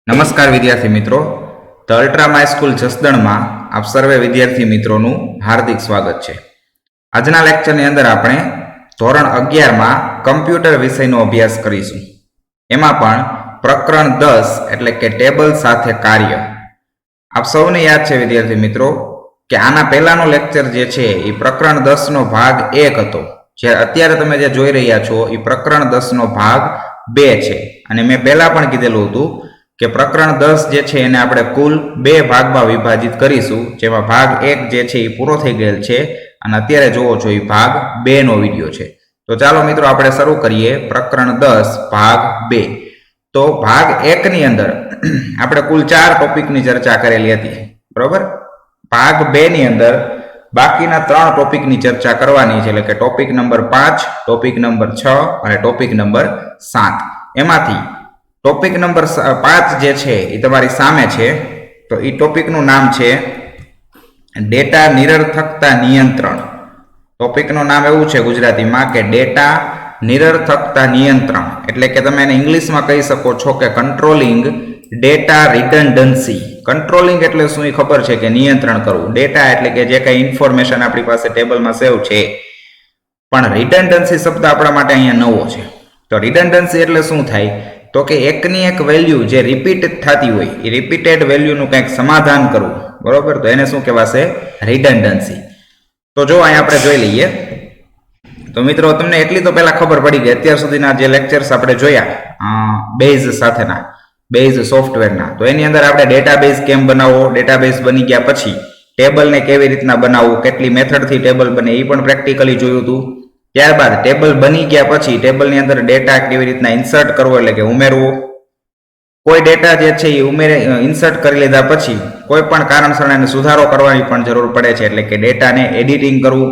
નમસ્કાર વિદ્યાર્થી મિત્રો, ધ અલ્ટ્રા માય સ્કૂલ જસદણમાં આપ સર્વે વિદ્યાર્થી મિત્રોનું હાર્દિક સ્વાગત છે. આજના લેક્ચરની અંદર આપણે ધોરણ 11માં કમ્પ્યુટર વિષયનો અભ્યાસ કરીશું. એમાં પણ પ્રકરણ 10 એટલે કે ટેબલ સાથે કાર્ય. આપ સૌને યાદ છે વિદ્યાર્થી મિત્રો કે આના પહેલાનો લેક્ચર જે છે એ પ્રકરણ 10 નો ભાગ 1 હતો. જ્યારે અત્યારે તમે જે જોઈ રહ્યા છો એ પ્રકરણ 10 નો ભાગ 2 છે. અને મેં પહેલા પણ કીધેલું હતું કે પ્રકરણ 10 જે છે એને આપણે કુલ 2 ભાગમાં વિભાજિત કરીશું, જેમાં ભાગ 1 જે છે એ પૂરો થઈ ગયેલ છે અને અત્યારે જોવો છો એ ભાગ 2 નો વિડીયો છે. તો ચાલો મિત્રો આપણે શરૂ કરીએ પ્રકરણ 10 ભાગ 2. તો ભાગ 1 ની અંદર આપણે કુલ 4 ટોપિકની ચર્ચા કરેલી હતી, બરોબર. ભાગ 2 ની અંદર બાકીના 3 ટોપિકની ચર્ચા કરવાની છે, એટલે કે ટોપિક નંબર 5, ટોપિક નંબર 6 અને ટોપિક નંબર 7. એમાંથી ટોપિક નંબર 5 જે છે એ તમારી સામે છે. તો એ ટોપિકનું નામ છે ડેટા નિરર્થકતા નિયંત્રણ. ટોપિકનું નામ એવું છે ગુજરાતીમાં કે ડેટા નિરર્થકતા નિયંત્રણ, એટલે કે તમે એને ઇંગ્લિશમાં કહી શકો છો કે કંટ્રોલિંગ ડેટા રિડન્ડન્સી. કંટ્રોલિંગ એટલે શું એ ખબર છે કે નિયંત્રણ કરવું. ડેટા એટલે કે જે કંઈ ઇન્ફોર્મેશન આપણી પાસે ટેબલમાં સેવ છે. પણ રિડન્ડન્સી શબ્દ આપણા માટે અહીંયા નવો છે. તો રિડન્ડન્સી એટલે શું થાય? તો કે એકની એક વેલ્યુ જે રિપીટ થતી હોય એ રિપીટેડ વેલ્યુનું કંઈક સમાધાન કરવું, બરોબર. તો એને શું કહેવાશે? રિડન્ડન્સી. તો જો અહીંયા આપણે જોઈ લઈએ. તો મિત્રો તમને એટલી તો પહેલા ખબર પડી ગઈ, અત્યાર સુધીના જે લેક્ચર્સ આપણે જોયા બેઝ સાથેના, બેઝ સોફ્ટવેરના, તો એની અંદર આપણે ડેટાબેઝ કેમ બનાવવો, ડેટાબેઝ બની ગયા પછી ટેબલને કેવી રીતના બનાવવું, કેટલી મેથડથી ટેબલ બને એ પણ પ્રેક્ટિકલી જોયું હતું. ત્યારબાદ ટેબલ બની ગયા પછી ટેબલની અંદર ડેટા કેવી રીતના ઇન્સર્ટ કરવો, એટલે કે ઉમેરવો. કોઈ ડેટા જે છે એ ઇન્સર્ટ કરી લીધા પછી કોઈ પણ કારણસર એને સુધારો કરવાની પણ જરૂર પડે છે, એટલે કે ડેટાને એડિટિંગ કરવું.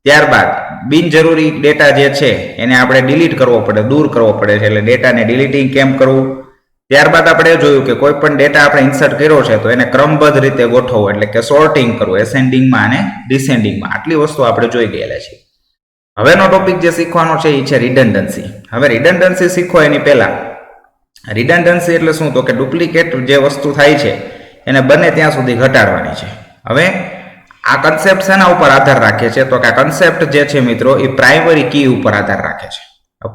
ત્યારબાદ બિનજરૂરી ડેટા જે છે એને આપણે ડિલીટ કરવો પડે, દૂર કરવો પડે છે, એટલે ડેટાને ડિલીટિંગ કેમ કરવું. ત્યારબાદ આપણે જોયું કે કોઈ પણ ડેટા આપણે ઇન્સર્ટ કર્યો છે તો એને ક્રમબદ્ધ રીતે ગોઠવવો, એટલે કે સોર્ટિંગ કરવું, એસેન્ડિંગમાં અને ડિસેન્ડિંગમાં. આટલી વસ્તુ આપણે જોઈ ગયેલા છે. હવેનો ટોપિક જે શીખવાનો છે એ છે રિડન્ડન્સી. હવે રિડન્ડન્સી શીખો એની પહેલા, રિડન્ડન્સી એટલે શું? તો કે ડુપ્લિકેટ જે વસ્તુ થાય છે એને બને ત્યાં સુધી ઘટાડવાની છે. હવે આ કન્સેપ્ટ શેના ઉપર આધાર રાખે છે? તો કે આ કન્સેપ્ટ જે છે મિત્રો એ પ્રાઇમરી કી ઉપર આધાર રાખે છે.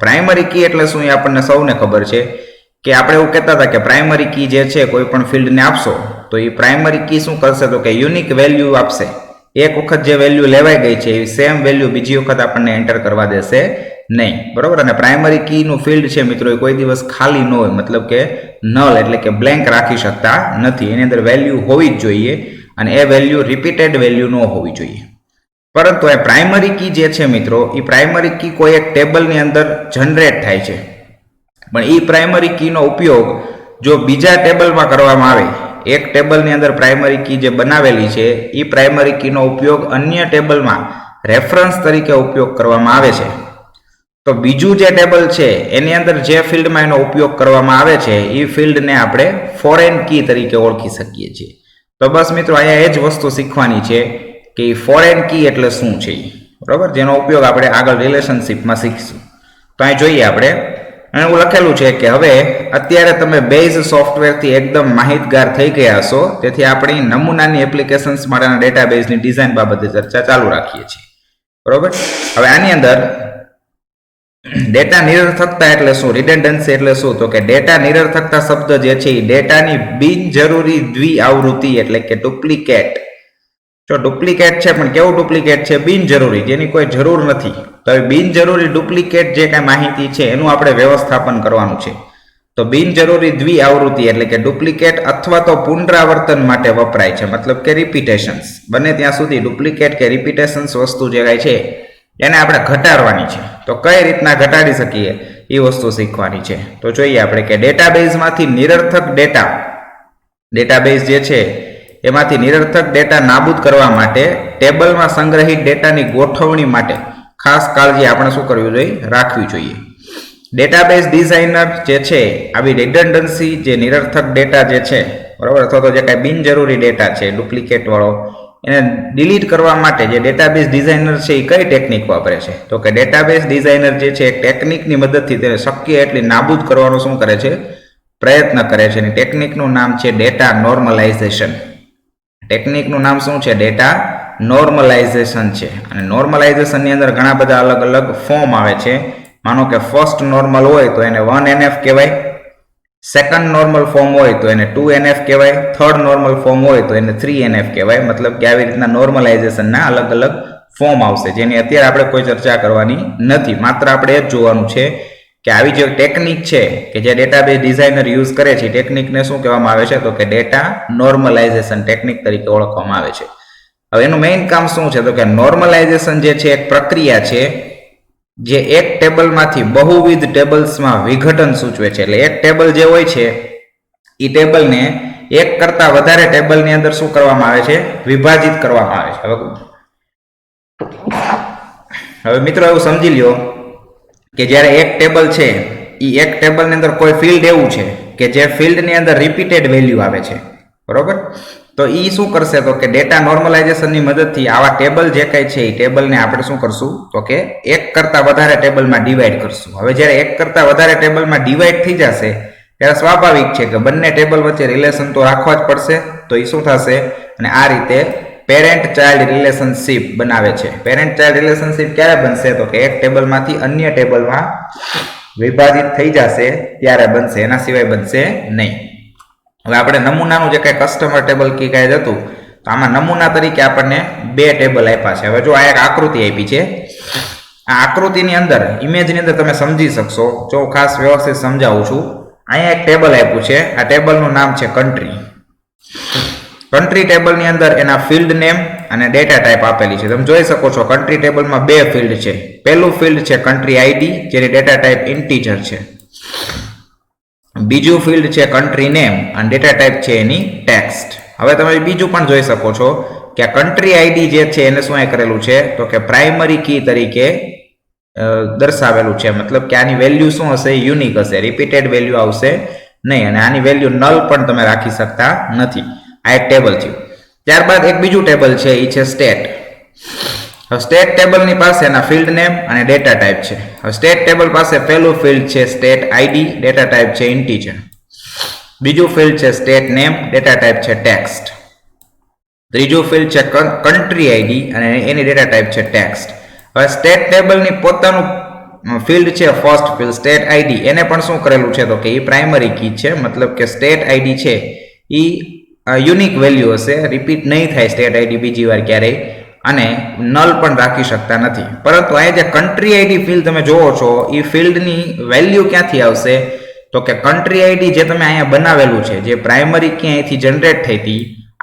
પ્રાઇમરી કી એટલે શું એ આપણને સૌને ખબર છે કે આપણે એવું કહેતા હતા કે પ્રાઇમરી કી જે છે કોઈ પણ ફિલ્ડને આપશો તો એ પ્રાઇમરી કી શું કરશે? તો કે યુનિક વેલ્યુ આપશે. એક વખત જે વેલ્યુ લેવાઈ ગઈ છે એ સેમ વેલ્યુ બીજી વખત આપણને એન્ટર કરવા દેશે નહીં, બરોબર. અને પ્રાઇમરી કીનું ફિલ્ડ છે મિત્રો એ કોઈ દિવસ ખાલી ન હોય, મતલબ કે નલ એટલે કે બ્લેન્ક રાખી શકતા નથી. એની અંદર વેલ્યુ હોવી જ જોઈએ અને એ વેલ્યુ રિપીટેડ વેલ્યુ ન હોવી જોઈએ. પરંતુ એ પ્રાઇમરી કી જે છે મિત્રો એ પ્રાઇમરી કી કોઈ એક ટેબલની અંદર જનરેટ થાય છે, પણ એ પ્રાઇમરી કીનો ઉપયોગ જો બીજા ટેબલમાં કરવામાં આવે, એક ટેબલની અંદર પ્રાઇમરી કી જે બનાવેલી છે એ પ્રાઇમરી કીનો ઉપયોગ અન્ય ટેબલમાં રેફરન્સ તરીકે ઉપયોગ કરવામાં આવે છે, તો બીજું જે ટેબલ છે એની અંદર જે ફિલ્ડમાં એનો ઉપયોગ કરવામાં આવે છે એ ફિલ્ડને આપણે ફોરેન કી તરીકે ઓળખી શકીએ છીએ. તો બસ મિત્રો અહીંયા એ જ વસ્તુ શીખવાની છે કે ફોરેન કી એટલે શું છે, બરોબર, જેનો ઉપયોગ આપણે આગળ રિલેશનશીપમાં શીખીશું. તો અહીં જોઈએ આપણે એવું લખેલું છે કે હવે અત્યારે તમે બેઝ સોફ્ટવેરથી એકદમ માહિતગાર થઈ ગયા હશો, તેથી આપણી નમૂનાની એપ્લિકેશન્સ માટેના ડેટાબેઝની ડિઝાઇન બાબતે ચર્ચા ચાલુ રાખીએ છીએ, બરોબર. હવે આની અંદર ડેટા નિરર્થકતા એટલે શું, રિડન્ડન્સી એટલે શું? તો કે ડેટા નિરર્થકતા શબ્દ જે છે એ ડેટાની બિનજરૂરી દ્વિઆવૃત્તિ એટલે કે ડુપ્લિકેટ. જો ડુપ્લિકેટ છે પણ કેવું ડુપ્લિકેટ છે? બિનજરૂરી, જેની કોઈ જરૂર નથી. તો હવે બિનજરૂરી ડુપ્લિકેટ જે કાંઈ માહિતી છે એનું આપણે વ્યવસ્થાપન કરવાનું છે. તો બિનજરૂરી દ્વિઆવૃત્તિ એટલે કે ડુપ્લિકેટ અથવા તો પુનરાવર્તન માટે વપરાય છે, મતલબ કે રિપીટેશન્સ. બને ત્યાં સુધી ડુપ્લિકેટ કે રિપીટેશન્સ વસ્તુ જે કાંઈ છે એને આપણે ઘટાડવાની છે. તો કઈ રીતના ઘટાડી શકીએ એ વસ્તુ શીખવાની છે. તો જોઈએ આપણે કે ડેટાબેઝમાંથી નિરર્થક ડેટા, ડેટાબેઝ જે છે એમાંથી નિરર્થક ડેટા નાબૂદ કરવા માટે ટેબલમાં સંગ્રહિત ડેટાની ગોઠવણી માટે ખાસ કાળજી આપણે શું કરવી જોઈએ? રાખવી જોઈએ. ડેટાબેઝ ડિઝાઇનર જે છે આવી રિડન્ડન્સી જે નિરર્થક ડેટા જે છે, બરાબર, અથવા તો જે કાંઈ બિનજરૂરી ડેટા છે ડુપ્લિકેટ વાળો, એને ડિલીટ કરવા માટે જે ડેટાબેઝ ડિઝાઇનર છે એ કઈ ટેકનિક વાપરે છે? તો કે ડેટાબેઝ ડિઝાઇનર જે છે એક ટેકનિકની મદદથી તેને શક્ય એટલી નાબૂદ કરવાનો શું કરે છે? પ્રયત્ન કરે છે. એની ટેકનિકનું નામ છે ડેટા નોર્મલાઇઝેશન. ટેકનિકનું નામ શું છે? ડેટા નોર્મલાઇઝેશન છે. અને નોર્મલાઇઝેશનની અંદર ઘણા બધા અલગ અલગ ફોર્મ આવે છે. માનો કે ફર્સ્ટ નોર્મલ હોય તો એને 1NF કહેવાય, સેકન્ડ નોર્મલ ફોર્મ હોય તો એને 2NF કહેવાય, થર્ડ નોર્મલ ફોર્મ હોય તો એને 3NF કહેવાય. મતલબ કે આવી રીતના નોર્મલાઇઝેશનના અલગ અલગ ફોર્મ આવશે, જેની અત્યારે આપણે કોઈ ચર્ચા કરવાની નથી. માત્ર આપણે એ જ જોવાનું છે કે આવી જે ટેકનિક છે કે જે ડેટાબેઝ ડિઝાઇનર યુઝ કરે છે, ટેકનિકને શું કહેવામાં આવે છે? તો કે ડેટા નોર્મલાઇઝેશન ટેકનિક તરીકે ઓળખવામાં આવે છે. હવે એનું મેઇન કામ શું છે? તો કે નોર્મલાઇઝેશન જે છે એક પ્રક્રિયા છે જે એક ટેબલમાંથી બહુવિધ ટેબલ્સમાં વિઘટન સૂચવે છે. એટલે એક ટેબલ જે હોય છે એ ટેબલને એક કરતા વધારે ટેબલની અંદર શું કરવામાં આવે છે? વિભાજિત કરવામાં આવે છે. હવે મિત્રો એવું સમજી લ્યો કે જ્યારે એક ટેબલ છે એ એક ટેબલની અંદર કોઈ ફિલ્ડ એવું છે કે જે ફિલ્ડની અંદર રિપીટેડ વેલ્યુ આવે છે, બરોબર? તો એ શું કરશે? તો કે ડેટા નોર્મલાઇઝેશનની મદદથી આવા ટેબલ જે કંઈ છે એ ટેબલને આપણે શું કરશું? તો કે એક કરતાં વધારે ટેબલમાં ડિવાઈડ કરશું. હવે જ્યારે એક કરતાં વધારે ટેબલમાં ડિવાઈડ થઈ જશે ત્યારે સ્વાભાવિક છે કે બંને ટેબલ વચ્ચે રિલેશન તો રાખવા જ પડશે. તો એ શું થશે? અને આ રીતે પેરેન્ટ ચાઇલ્ડ રિલેશનશિપ બનાવે છે. પેરેન્ટ ચાઇલ્ડ રિલેશનશિપ ક્યારે બનશે? તો કે એક ટેબલમાંથી અન્ય ટેબલમાં વિભાજિત થઈ જશે ત્યારે બનશે, એના સિવાય બનશે નહીં. હવે આપણે નમૂનાનું જે કંઈ કસ્ટમર ટેબલ કે કાંઈ હતું તો આમાં નમૂના તરીકે આપણને બે ટેબલ આપ્યા છે. હવે જો આ એક આકૃતિ આપી છે, આ આકૃતિની અંદર ઇમેજની અંદર તમે સમજી શકશો. જો ખાસ વ્યવસ્થિત સમજાવું છું. અહીંયા એક ટેબલ આપ્યું છે, આ ટેબલનું નામ છે કન્ટ્રી. કન્ટ્રી ટેબલની અંદર એના ફિલ્ડ નેમ અને ડેટા ટાઈપ આપેલી છે. તમે જોઈ શકો છો કન્ટ્રી ટેબલમાં બે ફિલ્ડ છે. પહેલું ફિલ્ડ છે કન્ટ્રી આઈડી, જેની ડેટા ટાઈપ ઇન્ટીજર છે. બીજું ફિલ્ડ છે કન્ટ્રી નેમ અને ડેટા ટાઈપ છે એની ટેક્સ્ટ. હવે તમે બીજું પણ જોઈ શકો છો કે આ કન્ટ્રી આઈડી જે છે એને શું કરેલું છે? તો કે પ્રાઇમરી કી તરીકે દર્શાવેલું છે. મતલબ કે આની વેલ્યુ શું હશે? યુનિક હશે, રિપીટેડ વેલ્યુ આવશે નહીં. અને આની વેલ્યુ નલ પણ તમે રાખી શકતા નથી. આ એક ટેબલ થયું. ત્યારબાદ એક બીજું ટેબલ છે, એ છે સ્ટેટ. સ્ટેટ ટેબલની પાસે એના ફિલ્ડ નેમ અને ડેટા ટાઈપ છે. સ્ટેટ ટેબલ પાસે પહેલું ફિલ્ડ છે સ્ટેટ આઈડી, ડેટા ટાઈપ છે ઇન્ટીજર. બીજું ફિલ્ડ છે સ્ટેટ નેમ, ડેટા ટાઈપ છે ટેક્સ્ટ. ત્રીજું ફિલ્ડ છે કન્ટ્રી આઈડી અને એની ડેટા ટાઈપ છે ટેક્સ્ટ. હવે સ્ટેટ ટેબલની પોતાનું ફિલ્ડ છે ફર્સ્ટ ફિલ્ડ સ્ટેટ આઈડી, એને પણ શું કરેલું છે? તો કે એ પ્રાઇમરી કી છે. મતલબ કે સ્ટેટ આઈડી છે એ યુનિક વેલ્યુ હશે, રિપીટ નહીં થાય સ્ટેટ આઈડી બીજી વાર ક્યારેય, અને નલ પણ રાખી શકતા નથી. પરંતુ અહીંયા જે કન્ટ્રી આઈડી ફિલ્ડ તમે જોવો છો એ ફિલ્ડની વેલ્યુ ક્યાંથી આવશે? તો કે કન્ટ્રી આઈડી જે તમે અહીંયા બનાવેલું છે, જે પ્રાઇમરી કી અહીંથી જનરેટ થઈ હતી,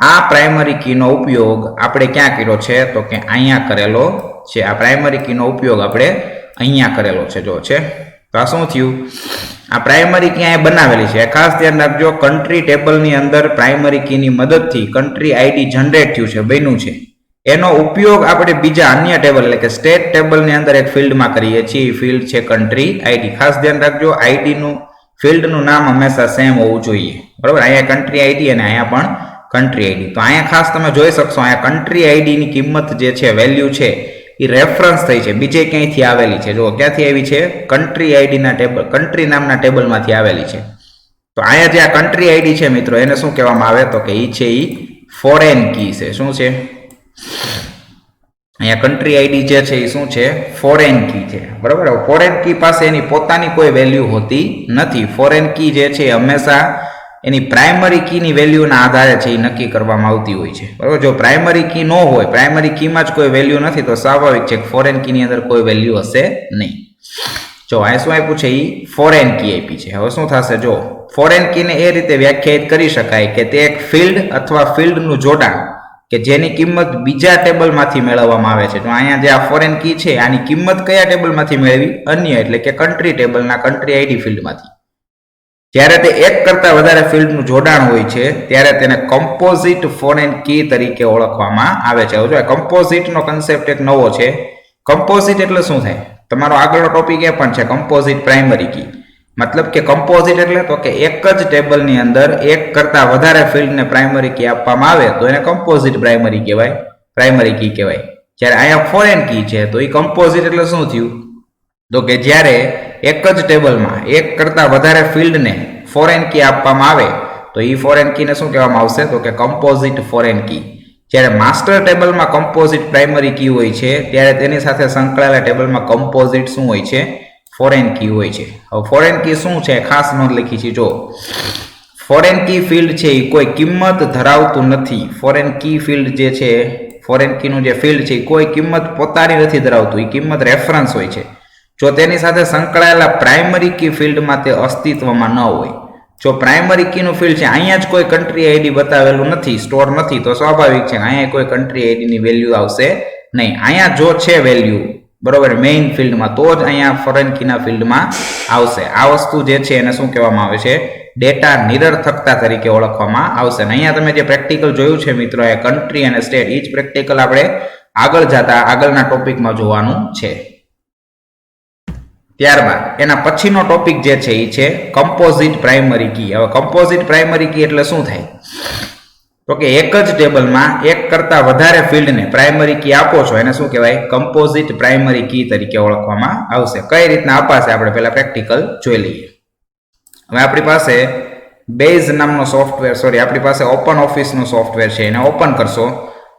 આ પ્રાઇમરી કીનો ઉપયોગ આપણે ક્યાં કર્યો છે? તો કે અહીંયા કરેલો છે. આ પ્રાઇમરી કીનો ઉપયોગ આપણે અહીંયા કરેલો છે. જો છે તો આ શું થયું? આ પ્રાઇમરી કી અહીંયા બનાવેલી છે. ખાસ ધ્યાન રાખજો, કન્ટ્રી ટેબલની અંદર પ્રાઇમરી કીની મદદથી કન્ટ્રી આઈડી જનરેટ થયું છે, બન્યું છે. એનો ઉપયોગ આપણે બીજા અન્ય ટેબલ એટલે કે સ્ટેટ ટેબલની અંદર એક ફિલ્ડમાં કરીએ છીએ. એ ફિલ્ડ છે કન્ટ્રી આઈડી. ખાસ ધ્યાન રાખજો, આઈડીનું ફિલ્ડનું નામ હંમેશા સેમ હોવું જોઈએ, બરાબર? અહીંયા કન્ટ્રી આઈડી અને અહીંયા પણ કન્ટ્રી આઈડી. તો અહીંયા ખાસ તમે જોઈ શકશો, અહીંયા કન્ટ્રી આઈડીની કિંમત જે છે, વેલ્યુ છે, એ રેફરન્સ થઈ છે, બીજે ક્યાંયથી આવેલી છે. જો ક્યાંથી આવી છે? કન્ટ્રી આઈડીના ટેબલ, કન્ટ્રી નામના ટેબલમાંથી આવેલી છે. તો અહીંયા જે આ કન્ટ્રી આઈડી છે મિત્રો, એને શું કહેવામાં આવે? તો કે એ છે એ ફોરેન કી છે. શું છે? અહીંયા કન્ટ્રી આઈડી જે છે એ શું છે? ફોરેન કી છે, બરાબર? ફોરેન કી પાસે એની પોતાની કોઈ વેલ્યુ હોતી નથી. ફોરેન કી જે છે હંમેશા એની પ્રાઇમરી કીની વેલ્યુના આધારે છે એ નક્કી કરવામાં આવતી હોય છે, બરાબર? જો પ્રાઇમરી કી ન હોય, પ્રાઇમરી કીમાં જ કોઈ વેલ્યુ નથી, તો સ્વાભાવિક છે કે ફોરેન કીની અંદર કોઈ વેલ્યુ હશે નહીં. જો આ શું આપ્યું છે? એ ફોરેન કી આપી છે. હવે શું થશે? જો ફોરેન કીને એ રીતે વ્યાખ્યાયિત કરી શકાય કે તે એક ફિલ્ડ અથવા ફિલ્ડનું જોડાણ કે જેની કિંમત બીજા ટેબલમાંથી મેળવવામાં આવે છે. તો અહીંયા જે આ ફોરેન કી છે, આની કિંમત કયા ટેબલમાંથી મેળવી? અન્ય એટલે કે કન્ટ્રી ટેબલના કન્ટ્રી આઈડી ફિલ્ડમાંથી. જ્યારે તે એક કરતાં વધારે ફિલ્ડનું જોડાણ હોય છે ત્યારે તેને કમ્પોઝિટ ફોરેન કી તરીકે ઓળખવામાં આવે છે. હવે જો કમ્પોઝિટનો કન્સેપ્ટ એક નવો છે. કમ્પોઝિટ એટલે શું થાય? તમારો આગળનો ટોપિક એ પણ છે કમ્પોઝિટ પ્રાઇમરી કી. મતલબ કે કમ્પોઝિટ એટલે તો કે એક જ ટેબલની અંદર એક કરતાં વધારે ફિલ્ડને પ્રાઇમરી કી આપવામાં આવે તો એને કમ્પોઝિટ પ્રાઇમરી કહેવાય, પ્રાઇમરી કી કહેવાય. જ્યારે અહીંયા ફોરેન કી છે તો એ કમ્પોઝિટ એટલે શું થયું? તો કે જ્યારે એક જ ટેબલમાં એક કરતાં વધારે ફિલ્ડને ફોરેન કી આપવામાં આવે તો એ ફોરેન કીને શું કહેવામાં આવશે તો કે કમ્પોઝિટ ફોરેન કી. જ્યારે માસ્ટર ટેબલમાં કમ્પોઝિટ પ્રાઇમરી કી હોય છે ત્યારે તેની સાથે સંકળાયેલા ટેબલમાં કમ્પોઝિટ શું હોય છે ફોરેન કી હોય છે. હવે ફોરેન કી શું છે ખાસ નોંધ લખી છે. જો ફોરેન કી ફિલ્ડ છે એ કોઈ કિંમત ધરાવતું નથી. ફોરેન કી ફિલ્ડ જે છે ફોરેન કીનું જે ફિલ્ડ છે એ કોઈ કિંમત પોતાની નથી ધરાવતું. એ કિંમત રેફરન્સ હોય છે. જો તેની સાથે સંકળાયેલા પ્રાઇમરી કી ફિલ્ડમાં તે અસ્તિત્વમાં ન હોય. જો પ્રાઇમરી કીનું ફિલ્ડ છે અહીંયા જ કોઈ કન્ટ્રી આઈડી બતાવેલું નથી, સ્ટોર નથી, તો સ્વાભાવિક છે અહીંયા કોઈ કન્ટ્રી આઈડીની વેલ્યુ આવશે નહીં. અહીંયા જો છે વેલ્યુ બરોબર મેઇન ફિલ્ડમાં તો જ અહીંયા ફોરેન કીના ફિલ્ડમાં આવશે. આ વસ્તુ જે છે એને શું કહેવામાં આવે છે ડેટા નિરર્થકતા તરીકે ઓળખવામાં આવશે. અને અહીંયા તમે જે પ્રેક્ટિકલ જોયું છે મિત્રો એ કન્ટ્રી અને સ્ટેટ એ જ પ્રેક્ટિકલ આપણે આગળ જતા આગળના ટોપિકમાં જોવાનું છે. ત્યારબાદ એના પછીનો ટોપિક જે છે એ છે કમ્પોઝિટ પ્રાઇમરી કી. હવે કમ્પોઝિટ પ્રાઇમરી કી એટલે શું થાય તો કે એક જ ટેબલમાં એક કરતા વધારે ફિલ્ડને પ્રાઇમરી કી આપો છો એને શું કહેવાય કમ્પોઝિટ પ્રાઇમરી કી તરીકે ઓળખવામાં આવશે. કઈ રીતના અપાશે આપણે પહેલા પ્રેક્ટિકલ જોઈ લઈએ. હવે આપણી પાસે બેઝ નામનો સોફ્ટવેર આપણી પાસે ઓપન ઓફિસનો સોફ્ટવેર છે એને ઓપન કરશો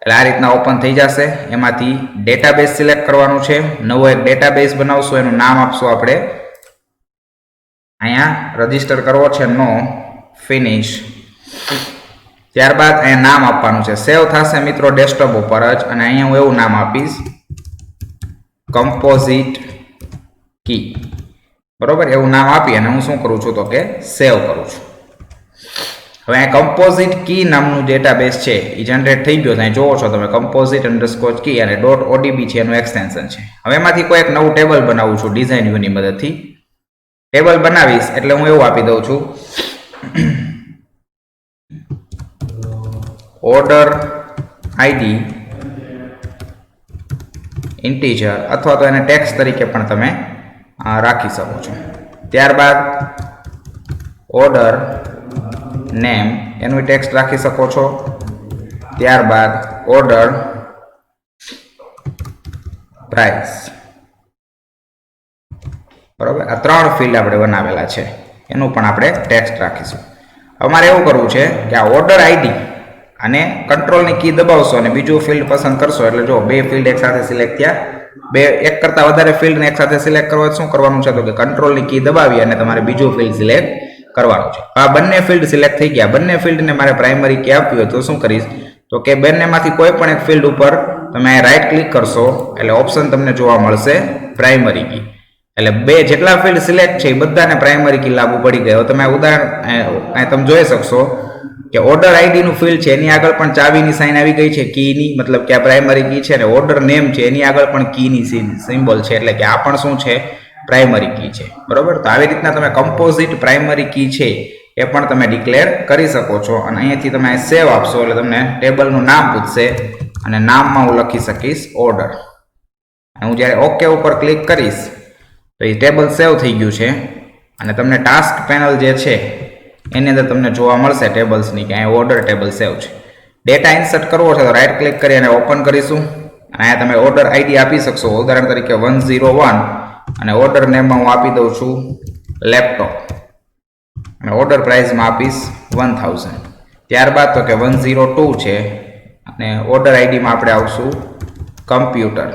એટલે આ રીતના ઓપન થઈ જશે. એમાંથી ડેટાબેઝ સિલેક્ટ કરવાનું છે. નવો એક ડેટાબેઝ બનાવશો એનું નામ આપશો આપણે અહીંયા રજીસ્ટર કરવો છે નો ફિનિશ. ત્યારબાદ અહીંયા નામ આપવાનું છે. સેવ થશે મિત્રો ડેસ્કટોપ ઉપર જ અને અહીંયા હું એવું નામ આપીશ કમ્પોઝિટ કી. બરોબર એવું નામ આપી અને હું શું કરું છું તો કે સેવ કરું છું. હવે આ કમ્પોઝિટ કી નામનું ડેટાબેઝ છે એ જનરેટ થઈ ગયો. ત્યાં જોવો છો તમે કમ્પોઝિટ અંડરસ્કોર કી અને .odb છે એનું એક્સટેન્શન છે. હવે એમાંથી કોઈ એક નવું ટેબલ બનાવું છું ડિઝાઇન વ્યૂની મદદથી. ટેબલ બનાવીશ એટલે હું એવું આપી દઉં છું ઓર્ડર આઈડી ઇન્ટીજર અથવા તો એને ટેક્સ્ટ તરીકે પણ તમે રાખી શકો છો. ત્યારબાદ ઓર્ડર નેમ એનું ટેક્સ્ટ રાખી શકો છો. ત્યારબાદ ઓર્ડર પ્રાઇસ. બરોબર આ ત્રણ ફિલ્ડ આપણે બનાવેલા છે એનું પણ આપણે ટેક્સ્ટ રાખીશું. અમારે એવું કરવું છે કે આ ઓર્ડર આઈડી અને કંટ્રોલની કી દબાવશો અને બીજું ફિલ્ડ પસંદ કરશો એટલે જો બે ફિલ્ડ એક સાથે સિલેક્ટ થયા. એક કરતા વધારે ફિલ્ડને એક સાથે સિલેક્ટ કરવા શું કરવાનું છે તો કે કંટ્રોલની કી દબાવી અને તમારે બીજું ફિલ્ડ સિલેક્ટ કરવાનું છે. આ બંને ફિલ્ડ સિલેક્ટ થઈ ગયા. બંને ફિલ્ડને મારે પ્રાઇમરી કી આપવી હોય તો શું કરીશ તો કે બંનેમાંથી કોઈ પણ એક ફિલ્ડ ઉપર તમે રાઈટ ક્લિક કરશો એટલે ઓપ્શન તમને જોવા મળશે પ્રાઇમરી કી. એટલે બે જેટલા ફિલ્ડ સિલેક્ટ છે એ બધાને પ્રાઇમરી કી લાગુ પડી ગયો. તમે ઉદાહરણ તમે જોઈ શકશો કે ઓર્ડર આઈડી નું ફિલ્ડ છે એની આગળ પણ ચાવીની સાઇન આવી ગઈ છે કીની, મતલબ કે આ પ્રાઇમરી કી છે. અને ઓર્ડર નેમ છે એની આગળ પણ કીની સિમ્બોલ છે એટલે કે આ પણ શું છે પ્રાઇમરી કી છે. બરોબર તો આવી રીતના તમે કમ્પોઝિટ પ્રાઇમરી કી છે એ પણ તમે ડિક્લેર કરી શકો છો. અને અહીંયાથી તમે સેવ આપશો એટલે તમને ટેબલનું નામ પૂછશે અને નામમાં હું લખી શકીશ ઓર્ડર. હું જ્યારે ઓકે ઉપર ક્લિક કરીશ તો એ ટેબલ સેવ થઈ ગયું છે અને તમને ટાસ્ક પેનલ જે છે એની અંદર તમને જોવા મળશે ટેબલ્સની કે અહીંયા ઓર્ડર ટેબલ સેવ છે. ડેટા ઇન્સર્ટ કરવો છે તો રાઈટ ક્લિક કરી અને ઓપન કરીશું અને અહીંયા તમે ઓર્ડર આઈડી આપી શકશો. ઉદાહરણ તરીકે 101 અને ઓર્ડર નેમમાં હું આપી દઉં છું લેપટોપ અને ઓર્ડર પ્રાઇસમાં આપીશ 1000. ત્યારબાદ તો કે 102 છે અને ઓર્ડર આઈડીમાં આપણે આવશું કમ્પ્યુટર.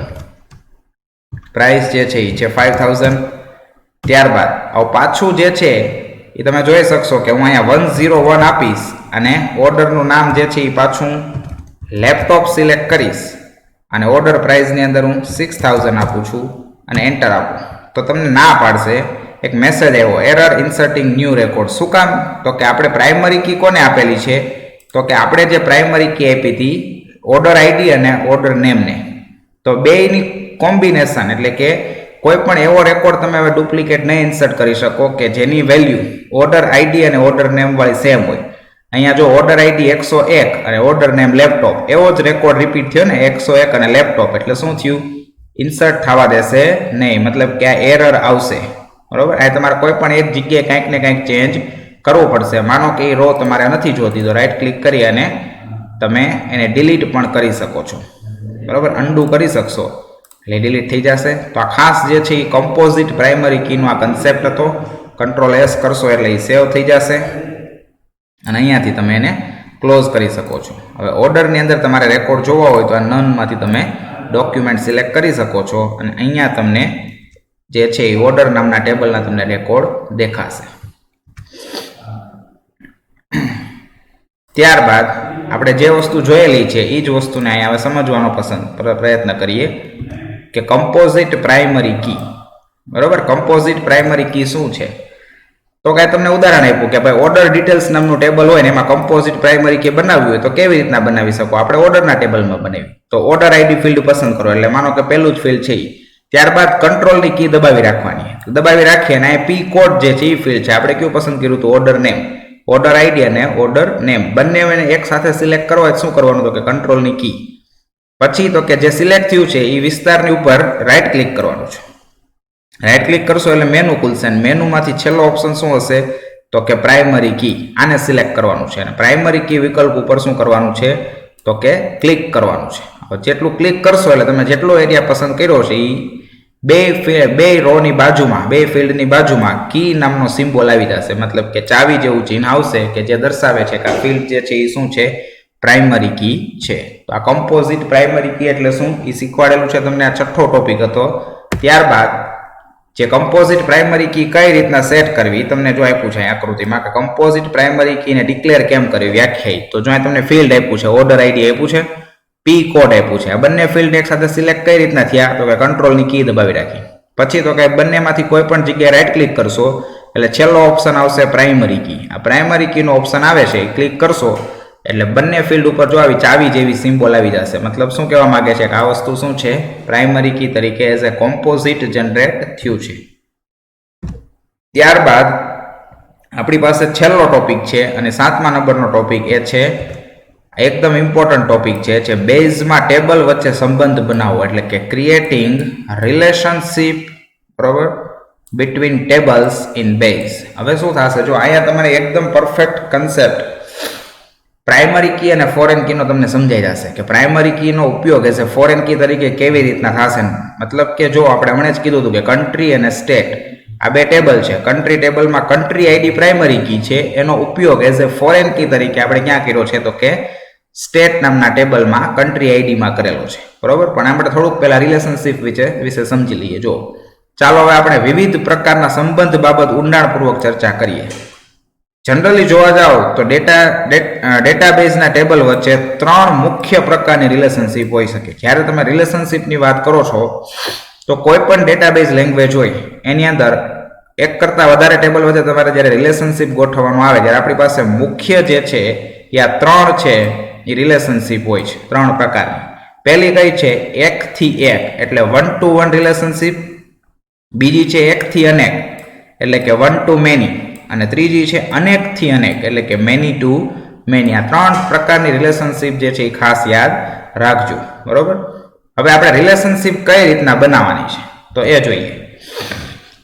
પ્રાઇસ જે છે એ છે 5000. ત્યારબાદ આવું પાછું જે છે એ તમે જોઈ શકશો કે હું અહીંયા 101 આપીશ અને ઓર્ડરનું નામ જે છે એ પાછું લેપટોપ સિલેક્ટ કરીશ અને ઓર્ડર પ્રાઇસની અંદર હું 6000 આપું છું અને એન્ટર આપું તો તમને ના પાડશે એક મેસેજ આવ્યો એરર ઇન્સર્ટિંગ ન્યૂ રેકોર્ડ. શું કામ તો કે આપણે પ્રાઇમરી કી કોને આપેલી છે તો કે આપણે જે પ્રાઇમરી કી આપી હતી ઓર્ડર આઈડી અને ઓર્ડર નેમને, તો બેયની કોમ્બિનેશન એટલે કે કોઈ પણ એવો રેકોર્ડ તમે હવે ડુપ્લિકેટ નહીં ઇન્સર્ટ કરી શકો કે જેની વેલ્યુ ઓર્ડર આઈડી અને ઓર્ડર નેમ વાળી સેમ હોય. અહીંયા જો ઓર્ડર આઈડી 101 અને ઓર્ડર નેમ લેપટોપ એવો જ રેકોર્ડ રિપીટ થયો ને 101 અને લેપટોપ એટલે શું થયું ઇન્સર્ટ થવા દેશે નહીં, મતલબ કે આ એરર આવશે. બરોબર આ તમારે કોઈ પણ એક જગ્યાએ કંઈક ને કંઈક ચેન્જ કરવું પડશે. માનો કે એ રો તમારે નથી જોતી તો રાઈટ ક્લિક કરી અને તમે એને ડિલીટ પણ કરી શકો છો. બરોબર અન્ડુ કરી શકશો એટલે ડિલીટ થઈ જશે. તો આ ખાસ જે છે એ કમ્પોઝિટ પ્રાઇમરી કીનો આ કન્સેપ્ટ હતો. કંટ્રોલ એસ કરશો એટલે એ સેવ થઈ જશે અને અહીંયાથી તમે એને ક્લોઝ કરી શકો છો. હવે ઓર્ડરની અંદર તમારે રેકોર્ડ જોવા હોય તો આ નનમાંથી તમે ડોક્યુમેન્ટ સિલેક્ટ કરી શકો છો અને અહીંયા તમને જે છે એ ઓર્ડર નામના ટેબલના તમને રેકોર્ડ દેખાશે. ત્યારબાદ આપણે જે વસ્તુ જોયેલી છે એ જ વસ્તુને અહીંયા હવે સમજવાનો પ્રયત્ન કરીએ કે કમ્પોઝિટ પ્રાઇમરી કી. બરોબર, કમ્પોઝિટ પ્રાઇમરી કી શું છે? તો કાંઈ તમને ઉદાહરણ આપ્યું કે ભાઈ ઓર્ડર ડિટેલ્સ નામનું ટેબલ હોય ને એમાં કમ્પોઝિટ પ્રાઇમરી કી બનાવવી હોય તો કેવી રીતના બનાવી શકો? આપણે ઓર્ડરના ટેબલમાં બનાવી તો ઓર્ડર આઈડી ફિલ્ડ પસંદ કરો, એટલે માનો કે પહેલું જ ફિલ્ડ છે એ. ત્યારબાદ કંટ્રોલની કી દબાવી રાખવાની, દબાવી રાખીએ અને આ પી કોડ જે છે એ ફિલ્ડ છે આપણે કયું પસંદ કર્યું હતું? Order name. ઓર્ડર આઈડી અને ઓર્ડર નેમ બંને એક સાથે સિલેક્ટ કરવા શું કરવાનું? તો કે કંટ્રોલની કી. પછી તો કે જે સિલેક્ટ થયું છે એ વિસ્તારની ઉપર રાઈટ ક્લિક કરવાનું છે. રાઈટ ક્લિક કરશો એટલે મેનુ ખુલશે અને મેનુમાંથી છેલ્લો ઓપ્શન શું હશે? તો કે પ્રાઇમરી કી. આને સિલેક્ટ કરવાનું છે અને પ્રાઇમરી કી વિકલ્પ ઉપર શું કરવાનું છે? તો કે ક્લિક કરવાનું છે. હવે જેટલું ક્લિક કરશો એટલે તમે જેટલો એરિયા પસંદ કર્યો છે એ બે રોની બાજુમાં, બે ફિલ્ડની બાજુમાં કી નામનો સિમ્બોલ આવી જશે, મતલબ કે ચાવી જેવું ચિહ્ન આવશે કે જે દર્શાવે છે કે આ ફિલ્ડ જે છે એ શું છે? પ્રાઇમરી કી છે. તો આ કમ્પોઝિટ પ્રાઇમરી કી એટલે શું એ શીખવાડેલું છે તમને. આ છઠ્ઠો ટોપિક હતો. ત્યારબાદ જે કમ્પોઝિટ પ્રાઇમરી કી કઈ રીતના સેટ કરવી તમને જો આપ્યું છે આકૃતિમાં કે કમ્પોઝિટ પ્રાઇમરી કીને ડિક્લેર કેમ કરવી, વ્યાખ્યાયિત. તો જો તમને ફિલ્ડ આપ્યું છે, ઓર્ડર આઈડી આપ્યું છે, પી કોડ આપ્યું છે. આ બંને ફિલ્ડ એક સાથે સિલેક્ટ કઈ રીતના થયા? તો કે કંટ્રોલની કી દબાવી રાખી. પછી તો કે બંનેમાંથી કોઈ પણ જગ્યાએ રાઈટ ક્લિક કરશો એટલે છેલ્લો ઓપ્શન આવશે પ્રાઇમરી કી. આ પ્રાઇમરી કીનો ઓપ્શન આવે છે એ ક્લિક કરશો એટલે બંને ફિલ્ડ ઉપર જો આવી ચાવી જેવી સિમ્બોલ આવી જશે. મતલબ શું કહેવા માંગે છે કે આ વસ્તુ શું છે? પ્રાઇમરી કી તરીકે એઝ એ કોમ્પોઝિટ જનરેટ થયું છે. ત્યારબાદ આપણી પાસે છેલ્લો ટોપિક છે અને 7મા નંબરનો ટોપિક એ છે એકદમ ઇમ્પોર્ટન્ટ ટોપિક છે બેઝમાં ટેબલ વચ્ચે સંબંધ બનાવવો, એટલે કે ક્રિએટિંગ રિલેશનશીપ, બરોબર, બિટવીન ટેબલ્સ ઇન બેઝ. હવે શું થશે? જો અહીંયા તમારે એકદમ પરફેક્ટ કન્સેપ્ટ પ્રાઇમરી કી અને ફોરેન કીનો તમને સમજાઈ જશે કે પ્રાઇમરી કીનો ઉપયોગ એઝ એ ફોરેન કી તરીકે કેવી રીતના થશે. મતલબ કે જો આપણે હમણાં જ કીધું હતું કે કન્ટ્રી અને સ્ટેટ આ બે ટેબલ છે. કન્ટ્રી ટેબલમાં કન્ટ્રી આઈડી પ્રાઇમરી કી છે, એનો ઉપયોગ એઝ એ ફોરેન કી તરીકે આપણે ક્યાં કર્યો છે? તો કે સ્ટેટ નામના ટેબલમાં કન્ટ્રી આઈડીમાં કરેલો છે, બરોબર. પણ આપણે થોડુંક પહેલા રિલેશનશીપ વિશે સમજી લઈએ. જો ચાલો હવે આપણે વિવિધ પ્રકારના સંબંધ બાબત ઊંડાણપૂર્વક ચર્ચા કરીએ. જનરલી જોવા જાઓ તો ડેટાબેઝના ટેબલ વચ્ચે 3 મુખ્ય પ્રકારની રિલેશનશીપ હોઈ શકે. જ્યારે તમે રિલેશનશીપની વાત કરો છો તો કોઈ પણ ડેટાબેઝ લેંગ્વેજ હોય એની અંદર એક કરતાં વધારે ટેબલ વચ્ચે તમારે જ્યારે રિલેશનશીપ ગોઠવવાનું આવે ત્યારે આપણી પાસે મુખ્ય જે છે એ આ 3 છે એ રિલેશનશીપ હોય છે. 3 પ્રકારની. પહેલી કઈ છે? એકથી એક એટલે 1 to 1 રિલેશનશીપ. બીજી છે એકથી અનેક એટલે કે 1 to many. અને ત્રીજી છે અનેકથી અનેક એટલે કે મેની ટુ મેની. આ 3 પ્રકારની રિલેશનશીપ જે છે એ ખાસ યાદ રાખજો, બરોબર. હવે આપણે રિલેશનશીપ કઈ રીતના બનાવવાની છે તો એ જોઈએ.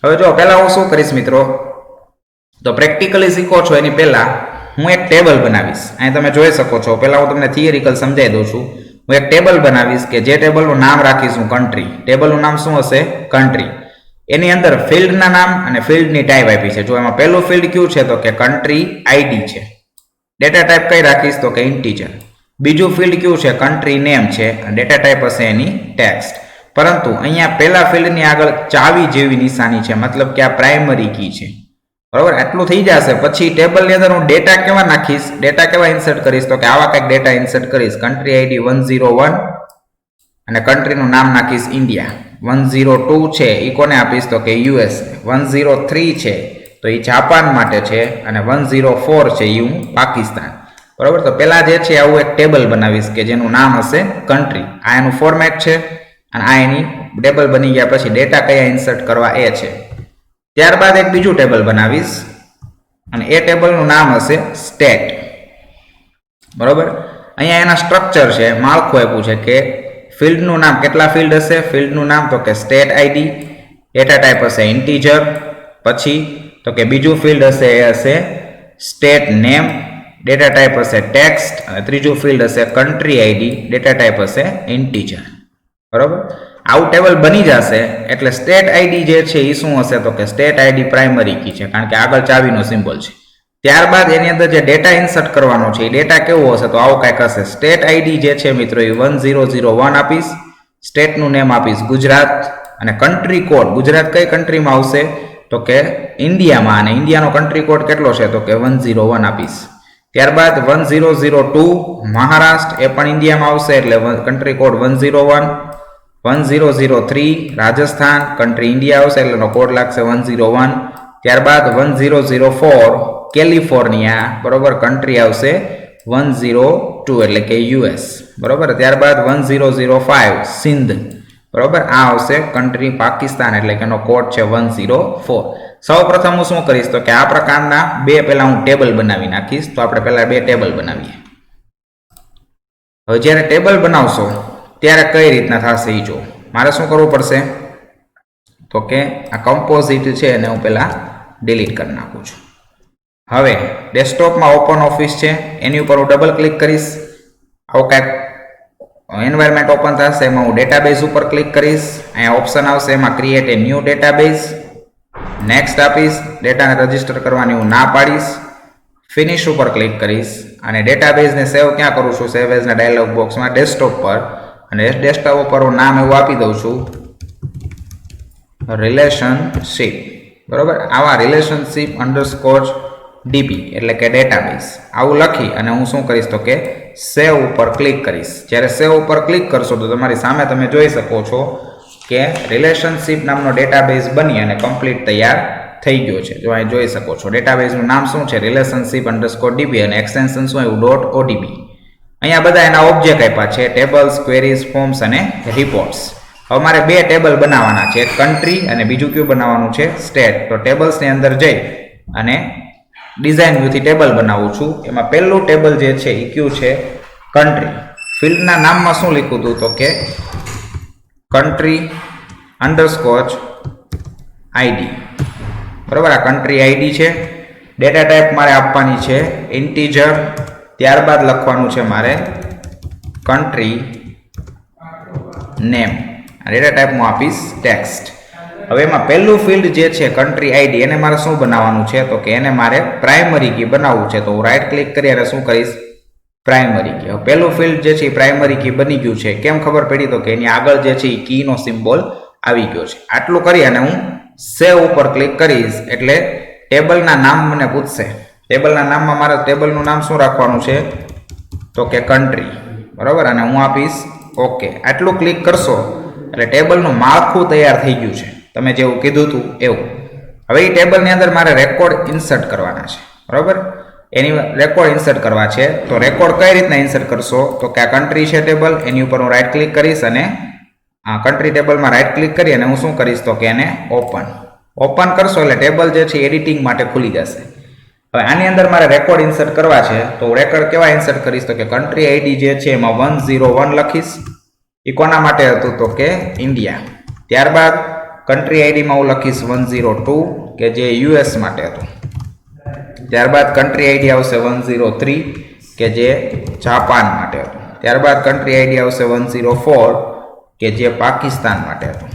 હવે જો પહેલા હું શું કરીશ મિત્રો, તો પ્રેક્ટિકલી શીખો છો એની પહેલા હું એક ટેબલ બનાવીશ. અહીં તમે જોઈ શકો છો. પહેલા હું તમને થિયરિકલ સમજાવી દઉં છું. હું એક ટેબલ બનાવીશ કે જે ટેબલનું નામ રાખીશું કન્ટ્રી. ટેબલનું નામ શું હશે? કન્ટ્રી. એની અંદર ફિલ્ડના નામ અને ફિલ્ડની ટાઈપ આપી છે. જો એમાં પહેલું ફિલ્ડ કયું છે? તો કે કન્ટ્રી આઈડી છે. ડેટા ટાઈપ કઈ રાખીશ? તો કે ઇન્ટીજર. બીજું ફિલ્ડ કયું છે? કન્ટ્રી નેમ છે અને ડેટા ટાઈપ હશે એની ટેક્સ્ટ. પરંતુ અહીંયા પહેલા ફિલ્ડની આગળ ચાવી જેવી નિશાની છે, મતલબ કે આ પ્રાઇમરી કી છે, બરોબર. આટલું થઈ જશે પછી ટેબલની અંદર હું ડેટા કેવા નાખીશ? ડેટા કેવા ઇન્સર્ટ કરીશ? તો કે આવા કંઈક ડેટા ઇન્સર્ટ કરીશ. કન્ટ્રી આઈડી 101 અને કન્ટ્રીનું નામ નાખીશ ઇન્ડિયા. 102 છે એ કોને આપીશ? તો કે યુએસ. 103 છે તો એ જાપાન માટે છે અને 104 છે એ હું પાકિસ્તાન, બરોબર. તો પહેલા જે છે આવું એક ટેબલ બનાવીશ કે જેનું નામ હશે કન્ટ્રી. આ એનું ફોર્મેટ છે અને આ એની ટેબલ બની ગયા પછી ડેટા કયા ઇન્સર્ટ કરવા એ છે. ત્યારબાદ એક બીજું ટેબલ બનાવીશ અને એ ટેબલનું નામ હશે સ્ટેટ, બરોબર. અહીંયા એના સ્ટ્રક્ચર છે, માળખું આપ્યું છે કે ફિલ્ડનું નામ, કેટલા ફિલ્ડ હશે? ફિલ્ડનું નામ તો કે સ્ટેટ આઈડી, ડેટા ટાઈપ હશે ઇન્ટીજર. પછી તો કે બીજું ફિલ્ડ હશે એ હશે સ્ટેટ નેમ, ડેટા ટાઈપ હશે ટેક્સ્ટ અને ત્રીજું ફિલ્ડ હશે કન્ટ્રી આઈડી, ડેટા ટાઈપ હશે ઇન્ટીજર, બરોબર. આવું ટેબલ બની જશે એટલે સ્ટેટ આઈડી જે છે એ શું હશે તો કે સ્ટેટ આઈડી પ્રાઇમરી કી છે, કારણ કે આગળ ચાવીનો સિમ્બોલ છે. ત્યારબાદ એની અંદર જે ડેટા ઇન્સર્ટ કરવાનો છે એ ડેટા કેવો હશે તો આવો કંઈક હશે. સ્ટેટ આઈડી જે છે મિત્રો એ 1001 આપીશ, સ્ટેટનું નેમ આપીશ ગુજરાત, અને કન્ટ્રી કોડ ગુજરાત કઈ કન્ટ્રીમાં આવશે તો કે ઇન્ડિયામાં, અને ઇન્ડિયાનો કન્ટ્રી કોડ કેટલો છે તો કે 101 આપીશ. ત્યારબાદ 1002 મહારાષ્ટ્ર, એ પણ ઇન્ડિયામાં આવશે એટલે country code 101. 1003 Rajasthan, country India આવશે એટલે એનો કોડ લાગશે 101. ત્યારબાદ 1004 કેલિફોર્નિયા, બરોબર, કન્ટ્રી આવશે 102 એટલે કે યુએસ, બરોબર. ત્યારબાદ 1005 સિંધ, બરોબર, આ આવશે કન્ટ્રી પાકિસ્તાન એટલે કે એનો કોડ છે 104. સૌ પ્રથમ હું શું કરીશ તો કે આ પ્રકારના બે પહેલા હું ટેબલ બનાવી નાખીશ. તો આપણે પહેલા બે ટેબલ બનાવીએ. હવે જ્યારે ટેબલ બનાવશો ત્યારે કઈ રીતના થશે એ જો. મારે શું કરવું પડશે તો કે આ કમ્પોઝિટ છે એને હું પહેલા ડિલીટ કરી નાખું છું. હવે ડેસ્કટોપમાં ઓપન ઓફિસ છે એની ઉપર હું ડબલ ક્લિક કરીશ. આવો કાંઈક એન્વાયરમેન્ટ ઓપન થશે, એમાં હું ડેટાબેઝ ઉપર ક્લિક કરીશ. અહીંયા ઓપ્શન આવશે, એમાં create a new database, next આપીશ. ડેટાને રજીસ્ટર કરવાની હું ના પાડીશ. ફિનિશ ઉપર ક્લિક કરીશ અને ડેટાબેઝને સેવ ક્યાં કરું છું, સેવ એઝના ડાયલોગ બોક્સમાં ડેસ્કટોપ પર, અને ડેસ્કટોપ ઉપર હું નામ એવું આપી દઉં છું રિલેશનશીપ, બરોબર. આવા રિલેશનશીપ અંડરસ્કોર ડીબી એટલે કે ડેટાબેઝ આવું લખી અને હું શું કરીશ તો કે સેવ ઉપર ક્લિક કરીશ. જ્યારે સેવ ઉપર ક્લિક કરશો તો તમારી સામે તમે જોઈ શકો છો કે રિલેશનશીપ નામનો ડેટાબેઝ બની અને કમ્પ્લીટ તૈયાર થઈ ગયો છે. જો અહીં જોઈ શકો છો ડેટાબેઝનું નામ શું છે, રિલેશનશીપ અંડરસ્કોર ડીબી, અને એક્સટેન્શન શું આવ્યું .odb. અહીંયા બધા એના ઓબ્જેક્ટ આપ્યા છે, ટેબલ્સ, ક્વેરીઝ, ફોર્મ્સ અને રિપોર્ટ્સ. હવે મારે બે ટેબલ બનાવવાના છે, એક કન્ટ્રી અને બીજું કયું બનાવવાનું છે સ્ટેટ. તો ટેબલ્સની અંદર જઈ અને ડિઝાઇન વ્યૂથી ટેબલ બનાવું છું. એમાં પહેલું ટેબલ જે છે એ કયું છે કન્ટ્રી. ફિલ્ડના નામમાં શું લખ્યું હતું તો કે કન્ટ્રી અંડરસ્કોર આઈડી, બરોબર. આ કન્ટ્રી આઈડી છે. ડેટા ટાઈપ મારે આપવાની છે ઇન્ટીજર. ત્યારબાદ લખવાનું છે મારે કન્ટ્રી નેમ. ડેટા ટાઈપ હું આપીશ ટેક્સ્ટ. હવે એમાં પહેલું ફિલ્ડ જે છે કન્ટ્રી આઈડી એને મારે શું બનાવવાનું છે તો કે એને મારે પ્રાઇમરી કી બનાવવું છે. તો હું રાઈટ ક્લિક કરી અને શું કરીશ પ્રાઇમરી કી. હવે પહેલું ફિલ્ડ જે છે એ પ્રાઇમરી કી બની ગયું છે. કેમ ખબર પડી તો કે એની આગળ જે છે એ કીનો સિમ્બોલ આવી ગયો છે. આટલું કરી અને હું સેવ ઉપર ક્લિક કરીશ એટલે ટેબલના નામ મને પૂછશે. ટેબલના નામમાં મારે ટેબલનું નામ શું રાખવાનું છે તો કે કન્ટ્રી, બરાબર, અને હું આપીશ ઓકે. આટલું ક્લિક કરશો એટલે ટેબલનું માળખું તૈયાર થઈ ગયું છે, તમે જેવું કીધું હતું એવું. હવે એ ટેબલની અંદર મારે રેકોર્ડ ઇન્સર્ટ કરવાના છે, બરાબર. એની રેકોર્ડ ઇન્સર્ટ કરવા છે. તો રેકોર્ડ કઈ રીતના ઇન્સર્ટ કરશો તો કે આ કન્ટ્રી છે ટેબલ, એની ઉપર હું રાઈટ ક્લિક કરીશ અને આ કન્ટ્રી ટેબલમાં રાઈટ ક્લિક કરી અને હું શું કરીશ તો કે એને ઓપન કરશો એટલે ટેબલ જે છે એડિટિંગ માટે ખુલી જશે. હવે આની અંદર મારે રેકોર્ડ ઇન્સર્ટ કરવા છે તો રેકોર્ડ કેવા ઇન્સર્ટ કરીશ તો કે કન્ટ્રી આઈડી જે છે એમાં 101 લખીશ. એ કોના માટે હતું તો કે ઇન્ડિયા. ત્યારબાદ કન્ટ્રી આઈડીમાં હું લખીશ 102 કે જે યુએસ માટે હતું. ત્યારબાદ કન્ટ્રી આઈડી આવશે 103 કે જે જાપાન માટે હતું. ત્યારબાદ કન્ટ્રી આઈડી આવશે 104 કે જે પાકિસ્તાન માટે હતું,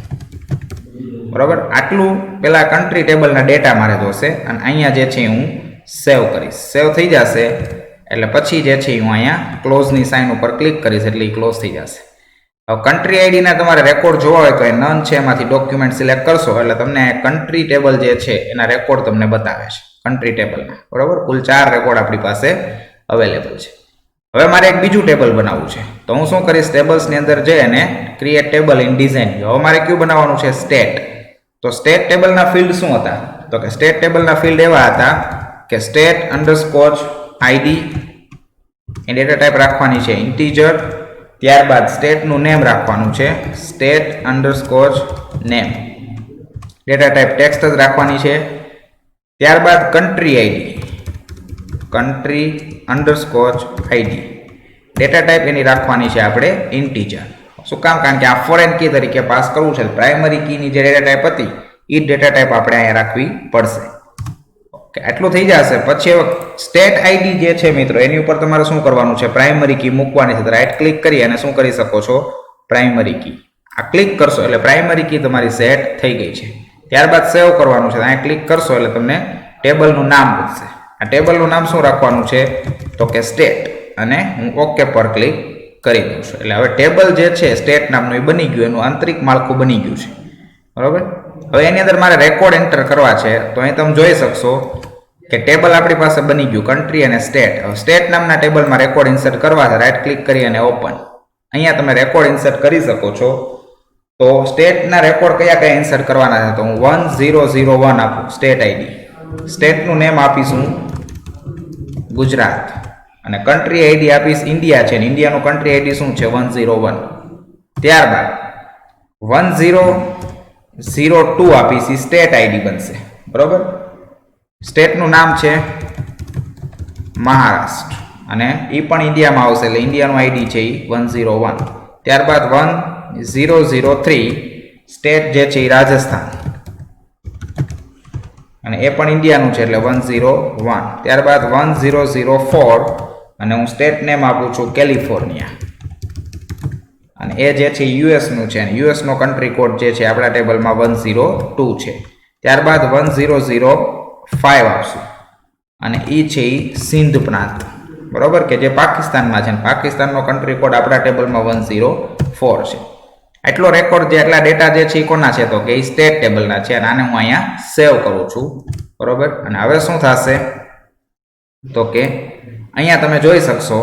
બરાબર. આટલું પેલા કન્ટ્રી ટેબલના ડેટા મારે જોશે અને અહીંયા જે છે હું સેવ કરીશ. સેવ થઈ જશે એટલે પછી જે છે હું અહીંયા ક્લોઝની સાઇન ઉપર ક્લિક કરીશ એટલે એ ક્લોઝ થઈ જશે. હવે કન્ટ્રી આઈડીના તમારે રેકોર્ડ જોવા હોય તો એ નન છે એમાંથી ડોક્યુમેન્ટ સિલેક્ટ કરશો એટલે તમને કન્ટ્રી ટેબલ જે છે એના રેકોર્ડ તમને બતાવે છે કન્ટ્રી ટેબલના, બરાબર. કુલ 4 રેકોર્ડ આપણી પાસે અવેલેબલ છે. હવે મારે એક બીજું ટેબલ બનાવવું છે તો હું શું કરીશ ટેબલ્સની અંદર જઈ અને ક્રિએટ ટેબલ ઇન ડિઝાઇન. હવે મારે કયું બનાવવાનું છે સ્ટેટ. તો સ્ટેટ ટેબલના ફિલ્ડ શું હતા તો કે સ્ટેટ ટેબલના ફિલ્ડ એવા હતા કે સ્ટેટ અંડરસ્કોર આઈડી, એ ડેટા ટાઈપ રાખવાની છે ઇન્ટીજર. ત્યારબાદ સ્ટેટનું નેમ રાખવાનું છે state underscore name, data type text જ રાખવાની છે. ત્યારબાદ country ID, country underscore ID, data type એની રાખવાની છે આપણે ઇન્ટીજર. શું કામ? કારણ કે આ ફોરેન કી તરીકે પાસ કરવું છે. પ્રાઇમરી કીની જે ડેટા ટાઈપ હતી એ ડેટા ટાઈપ આપણે અહીંયા રાખવી પડશે. ઓકે, આટલું થઈ જશે. પછી સ્ટેટ આઈડી જે છે મિત્રો એની ઉપર તમારે શું કરવાનું છે પ્રાઇમરી કી મૂકવાની છે. રાઈટ ક્લિક કરી અને શું કરી શકો છો પ્રાઇમરી કી આ ક્લિક કરશો એટલે પ્રાઇમરી કી તમારી સેટ થઈ ગઈ છે. ત્યારબાદ સેવ કરવાનું છે. અહીંયા ક્લિક કરશો એટલે તમને ટેબલનું નામ પૂછશે. આ ટેબલનું નામ શું રાખવાનું છે તો કે સ્ટેટ, અને હું ઓકે પર ક્લિક કરી દઉં છું. એટલે હવે ટેબલ જે છે સ્ટેટ નામનું એ બની ગયું, એનું આંતરિક માળખું બની ગયું છે. બરોબર. હવે એની અંદર મારે રેકોર્ડ એન્ટર કરવા છે, તો અહીં તમે જોઈ શકશો કે ટેબલ આપણી પાસે બની ગયું, કન્ટ્રી અને સ્ટેટ. હવે સ્ટેટ નામના ટેબલમાં રેકોર્ડ ઇન્સર્ટ કરવા છે, રાઈટ ક્લિક કરી અને ઓપન. અહીંયા તમે રેકોર્ડ ઇન્સર્ટ કરી શકો છો. તો સ્ટેટના રેકોર્ડ કયા કયા ઇન્સર્ટ કરવાના છે, તો હું 1001 આપું સ્ટેટ આઈડી. સ્ટેટનું નેમ આપીશું ગુજરાત, અને કન્ટ્રી આઈડી આપીશ ઇન્ડિયા છે, ને ઇન્ડિયાનું કન્ટ્રી આઈડી શું છે 101. ત્યારબાદ 1002 આપીશ, સ્ટેટ આઈડી બનશે. બરોબર. સ્ટેટનું નામ છે મહારાષ્ટ્ર, અને એ પણ ઇન્ડિયામાં આવશે, એટલે ઇન્ડિયાનું આઈડી છે એ 101. ત્યારબાદ 1003 સ્ટેટ જે છે એ રાજસ્થાન, અને એ પણ ઇન્ડિયાનું છે, એટલે 101. ત્યારબાદ 1004 અને હું સ્ટેટ નેમ આપું છું કેલિફોર્નિયા, અને એ જે છે યુએસનું છે, અને યુએસનો કન્ટ્રી કોડ જે છે આપણા ટેબલમાં 102 છે. ત્યારબાદ 1005 આપશું, અને એ છે સિંધ પ્રાંત. બરોબર, કે જે પાકિસ્તાનમાં છે, પાકિસ્તાનનો કન્ટ્રી કોડ આપણા ટેબલમાં 104 છે. એટલો રેકોર્ડ જે એટલા ડેટા જે છે એ કોના છે તો કે એ સ્ટેટ ટેબલના છે, અને આને હું અહીંયા સેવ કરું છું. બરોબર. અને હવે શું થશે તો કે અહીંયા તમે જોઈ શકશો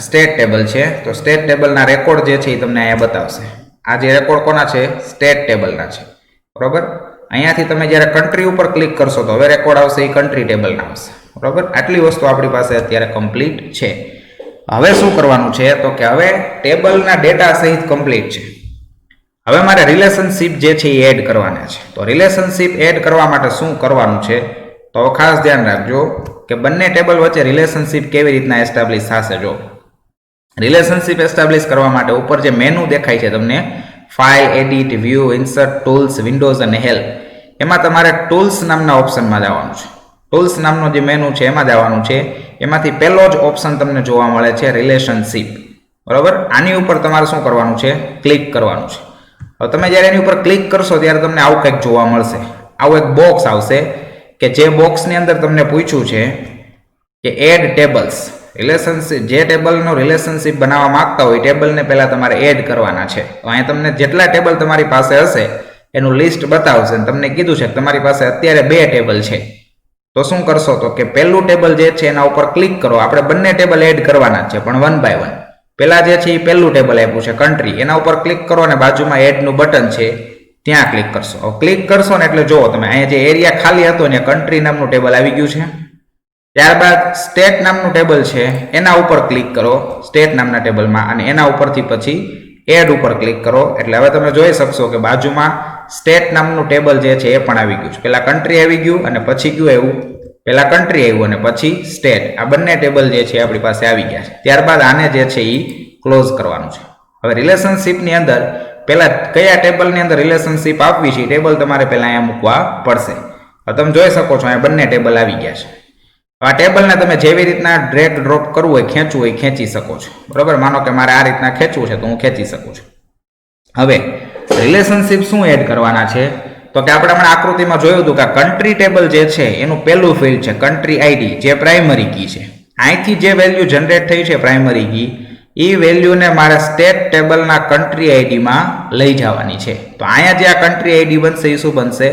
સ્ટેટ ટેબલ છે, તો સ્ટેટ ટેબલના રેકોર્ડ જે છે એ તમને અહીંયા બતાવશે. આ જે રેકોર્ડ કોના છે સ્ટેટ ટેબલના છે. બરોબર. અહીંયાથી તમે જ્યારે કન્ટ્રી ઉપર ક્લિક કરશો તો હવે રેકોર્ડ આવશે એ કન્ટ્રી ટેબલના આવશે. બરોબર. આટલી વસ્તુ આપણી પાસે અત્યારે કમ્પ્લીટ છે. હવે શું કરવાનું છે તો કે હવે ટેબલના ડેટા સહિત કમ્પ્લીટ છે. હવે મારે રિલેશનશિપ જે છે એ એડ કરવાના છે. તો રિલેશનશિપ એડ કરવા માટે શું કરવાનું છે તો ખાસ ધ્યાન રાખજો કે બંને ટેબલ વચ્ચે રિલેશનશિપ કેવી રીતના એસ્ટાબ્લિશ થશે. જો રિલેશનશિપ એસ્ટાબ્લિશ કરવા માટે ઉપર જે મેનુ દેખાય છે તમને, file, edit, view, insert, tools, Windows અને હેલ્પ, એમાં તમારે ટૂલ્સ નામના ઓપ્શનમાં જવાનું છે. ટૂલ્સ નામનો જે મેનુ છે એમાં જવાનું છે. એમાંથી પહેલો જ ઓપ્શન તમને જોવા મળે છે રિલેશનશિપ. બરોબર. આની ઉપર તમારે શું કરવાનું છે ક્લિક કરવાનું છે. હવે તમે જ્યારે એની ઉપર ક્લિક કરશો ત્યારે તમને આવું કંઈક જોવા મળશે. આવું એક બોક્સ આવશે કે જે બોક્સની અંદર તમને પૂછ્યું છે કે એડ ટેબલ્સ. રિલેશનશિપ, જે ટેબલનો રિલેશનશિપ બનાવવા માંગતા હોય ટેબલને પહેલા તમારે એડ કરવાના છે. તો અહીંયા તમને જેટલા ટેબલ તમારી પાસે હશે એનું લિસ્ટ બતાવશે. તમને કીધું છે કે તમારી પાસે અત્યારે 2 ટેબલ છે. તો શું કરશો તો કે પહેલું ટેબલ જે છે એના ઉપર ક્લિક કરો. આપણે બંને ટેબલ એડ કરવાના છે, પણ 1 by 1. પહેલા જે છે એ પહેલું ટેબલ આપ્યું છે કન્ટ્રી, એના ઉપર ક્લિક કરો અને બાજુમાં એડનું બટન છે ત્યાં ક્લિક કરશો. હવે ક્લિક કરશો ને એટલે જુઓ તમે અહીંયા જે એરિયા ખાલી હતો ને કન્ટ્રી નામનું ટેબલ આવી ગયું છે. ત્યારબાદ સ્ટેટ નામનું ટેબલ છે એના ઉપર ક્લિક કરો સ્ટેટ નામના ટેબલમાં, અને એના ઉપરથી પછી એડ ઉપર ક્લિક કરો. એટલે હવે તમે જોઈ શકશો કે બાજુમાં સ્ટેટ નામનું ટેબલ જે છે એ પણ આવી ગયું છે. પહેલા કન્ટ્રી આવી ગયું અને પછી કયું આવ્યું, પહેલા કન્ટ્રી આવ્યું અને પછી સ્ટેટ. આ બંને ટેબલ જે છે આપણી પાસે આવી ગયા છે. ત્યારબાદ આને જે છે એ ક્લોઝ કરવાનું છે. હવે રિલેશનશિપની અંદર પહેલા કયા ટેબલની અંદર રિલેશનશિપ આપવી છે ટેબલ તમારે પહેલા અહીંયા મૂકવા પડશે. હવે તમે જોઈ શકો છો અહીંયા બંને ટેબલ આવી ગયા છે. આ ટેબલને તમે જેવી રીતના ડ્રેગ ડ્રોપ કરવું હોય, ખેંચવું હોય ખેંચી શકો છો. બરોબર. માનો કે મારે આ રીતના ખેંચવું છે તો હું ખેંચી શકું છું. હવે રિલેશનશિપ શું એડ કરવાના છે તો કે આપણે હમણાં આકૃતિમાં જોયું હતું કે કન્ટ્રી ટેબલ જે છે એનું પહેલું ફિલ્ડ છે કન્ટ્રી આઈડી, જે પ્રાઇમરી કી છે. અહીંથી જે વેલ્યુ જનરેટ થઈ છે પ્રાઇમરી કી, એ વેલ્યુને મારે સ્ટેટ ટેબલના કન્ટ્રી આઈડીમાં લઈ જવાની છે. તો અહીંયા જે આ કન્ટ્રી આઈડી બનશે એ શું બનશે,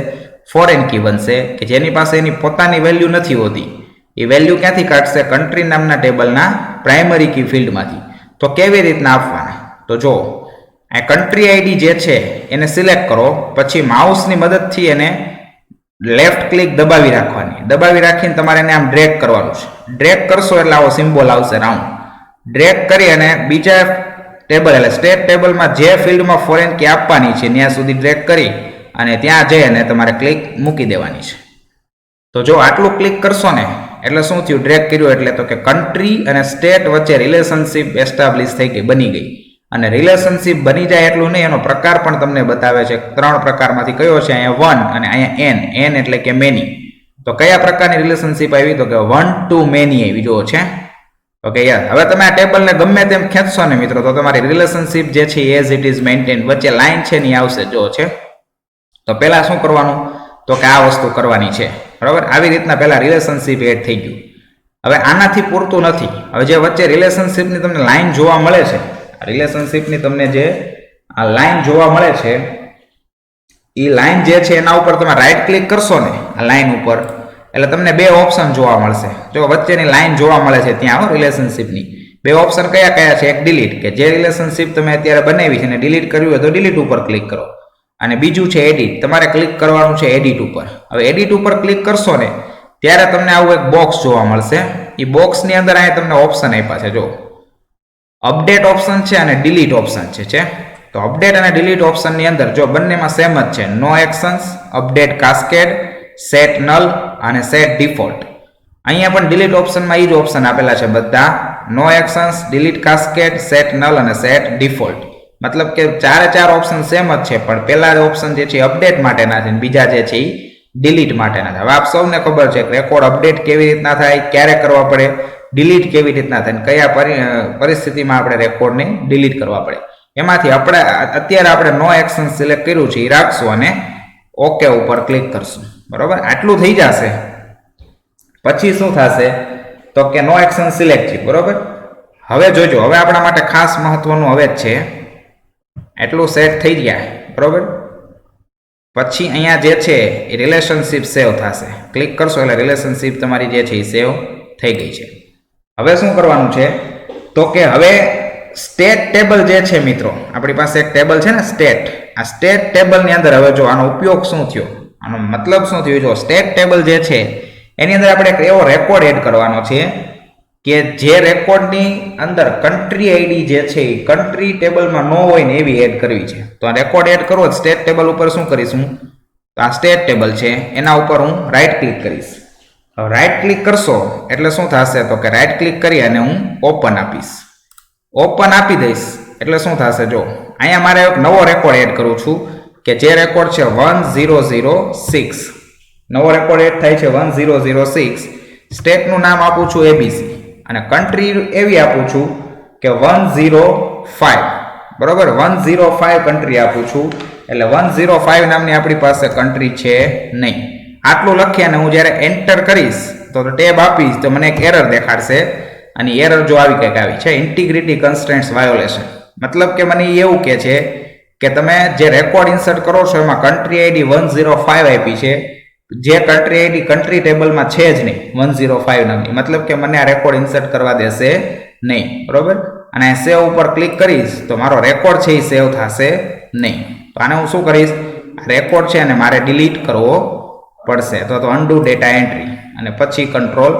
ફોરેન કી બનશે, કે જેની પાસે એની પોતાની વેલ્યુ નથી હોતી. એ વેલ્યુ ક્યાંથી કાઢશે, કન્ટ્રી નામના ટેબલના પ્રાઇમરી કી ફિલ્ડમાંથી. તો કેવી રીતના આપવાના તો જો આ કન્ટ્રી આઈડી જે છે એને સિલેક્ટ કરો, પછી માઉસની મદદથી એને લેફ્ટ ક્લિક દબાવી રાખવાની. દબાવી રાખીને તમારે એને આમ ડ્રેગ કરવાનું છે. ડ્રેગ કરશો એટલે આવો સિમ્બોલ આવશે રાઉન્ડ. ડ્રેગ કરી અને બીજા ટેબલ એટલે સ્ટેટ ટેબલમાં જે ફિલ્ડમાં ફોરેન કી આપવાની છે ત્યાં સુધી ડ્રેગ કરી અને ત્યાં જઈ અને તમારે ક્લિક મૂકી દેવાની છે. તો જો આટલું ક્લિક કરશો ને એટલે શું થયું, ડ્રેગ કર્યું એટલે તો કે કન્ટ્રી અને સ્ટેટ વચ્ચે રિલેશનશિપ એસ્ટાબ્લિશ થઈ ગઈ, બની ગઈ. અને રિલેશનશિપ બની જાય એટલું નહીં, એનો પ્રકાર પણ તમને બતાવે છે. 3 પ્રકારમાંથી કયો છે, અહીંયા 1 અને અહીંયા n એટલે કે મેની. તો કયા પ્રકારની રિલેશનશિપ આવી તો કે 1 to many આવી. જો છે ઓકે યાર, હવે તમે આ ટેબલને ગમે તેમ ખેંચશો ને મિત્રો તો તમારી રિલેશનશિપ જે છે એઝ ઇટ ઇઝ મેન્ટેન, વચ્ચે લાઈન છે ને આવશે જો છે. તો પહેલા શું કરવાનું તો કે આ વસ્તુ કરવાની છે, બરાબર. આવી રીતના પહેલા રિલેશનશિપ એડ થઈ ગયું. હવે આનાથી પૂરતું નથી. હવે જે વચ્ચે રિલેશનશિપની તમને લાઈન જોવા મળે છે, રિલેશનશિપની તમને જે આ લાઈન જોવા મળે છે, એ લાઈન જે છે એના ઉપર તમે રાઈટ ક્લિક કરશો ને આ લાઈન ઉપર, એટલે તમને બે ઓપ્શન જોવા મળશે. જો વચ્ચેની લાઈન જોવા મળે છે ત્યાં રિલેશનશિપની બે ઓપ્શન કયા કયા છે? એક ડિલીટ, કે જે રિલેશનશિપ તમે અત્યારે બનાવી છે અને ડિલીટ કરવી હોય તો ડિલીટ ઉપર ક્લિક કરો, અને બીજું છે એડિટ. તમારે ક્લિક કરવાનું છે એડિટ ઉપર. હવે એડિટ ઉપર ક્લિક કરશો ને ત્યારે તમને આવું એક બોક્સ જોવા મળશે. એ બોક્સની અંદર અહીં તમને ઓપ્શન આપ્યા છે, જો અપડેટ ઓપ્શન છે અને ડિલીટ ઓપ્શન છે. તો અપડેટ અને ડિલીટ ઓપ્શનની અંદર જો બંનેમાં સેમ જ છે, no actions, update cascade, set null અને સેટ ડિફોલ્ટ. અહીંયા પણ ડિલીટ ઓપ્શનમાં એ જ ઓપ્શન આપેલા છે બધા, no actions, delete cascade, set null અને સેટ ડિફોલ્ટ. મતલબ કે ચારે ચાર ઓપ્શન સેમ જ છે, પણ પહેલા ઓપ્શન જે છે અપડેટ માટેના છે, બીજા જે છે એ ડિલીટ માટેના છે. હવે આપ સૌને ખબર છે કે રેકોર્ડ અપડેટ કેવી રીતના થાય, ક્યારે કરવા પડે, ડિલીટ કેવી રીતના થાય, કયા પરિસ્થિતિમાં આપણે રેકોર્ડને ડિલીટ કરવા પડે. એમાંથી આપણે અત્યારે આપણે નો એક્શન સિલેક્ટ કર્યું છે એ રાખશું અને ઓકે ઉપર ક્લિક કરશું, બરોબર. આટલું થઈ જશે પછી શું થશે તો કે નો એક્શન સિલેક્ટ છે, બરોબર. હવે જોજો, હવે આપણા માટે ખાસ મહત્વનું હવે જ છે, એટલું સેટ થઈ ગયા, બરોબર. પછી અહીંયા જે છે એ રિલેશનશિપ સેવ થશે. ક્લિક કરશો એટલે રિલેશનશિપ તમારી જે છે એ સેવ થઈ ગઈ છે. હવે શું કરવાનું છે તો કે હવે સ્ટેટ ટેબલ જે છે મિત્રો, આપણી પાસે એક ટેબલ છે ને સ્ટેટ, આ સ્ટેટ ટેબલની અંદર હવે જો આનો ઉપયોગ શું થયો, આનો મતલબ શું થયું, જો સ્ટેટ ટેબલ જે છે એની અંદર આપણે એક એવો રેકોર્ડ એડ કરવાનો છે કે જે રેકોર્ડની અંદર કન્ટ્રી આઈડી જે છે એ કન્ટ્રી ટેબલમાં ન હોય ને એવી એડ કરવી છે. તો આ રેકોર્ડ એડ કરવો સ્ટેટ ટેબલ ઉપર શું કરીશ હું, તો આ સ્ટેટ ટેબલ છે એના ઉપર હું રાઈટ ક્લિક કરીશ. હવે રાઈટ ક્લિક કરશો એટલે શું થશે તો કે રાઈટ ક્લિક કરી અને હું ઓપન આપીશ. ઓપન આપી દઈશ એટલે શું થશે, જો અહીંયા મારે એક નવો રેકોર્ડ એડ કરું છું કે જે રેકોર્ડ છે 1006, નવો રેકોર્ડ એડ થાય છે 1006. સ્ટેટનું નામ આપું છું એબીસી અને કન્ટ્રી એવી આપું છું કે 105, બરોબર. 105 કન્ટ્રી આપું છું, એટલે 105 નામની આપણી પાસે કન્ટ્રી છે નહીં. આટલું લખી અને હું જ્યારે એન્ટર કરીશ તો ટેબ આપીશ તો મને એક એરર દેખાડશે, અને એરર જો આવી કંઈક આવી છે, ઇન્ટિગ્રિટી કન્સ્ટ્રેન્ટ્સ વાયોલેશન. મતલબ કે મને એવું કહે છે કે તમે જે રેકોર્ડ ઇન્સર્ટ કરો છો એમાં કન્ટ્રી આઈડી 105 આપી છે, જે કન્ટ્રી આઈડી કન્ટ્રી ટેબલમાં છે જ નહીં 105 નામની. મતલબ કે મને આ રેકોર્ડ ઇન્સર્ટ કરવા દેશે નહીં, બરોબર. અને સેવ ઉપર ક્લિક કરીશ તો મારો રેકોર્ડ છે એ સેવ થશે નહીં. તો આને હું શું કરીશ, રેકોર્ડ છે અને મારે ડિલીટ કરવો પડશે. તો અનડુ ડેટા એન્ટ્રી અને પછી કંટ્રોલ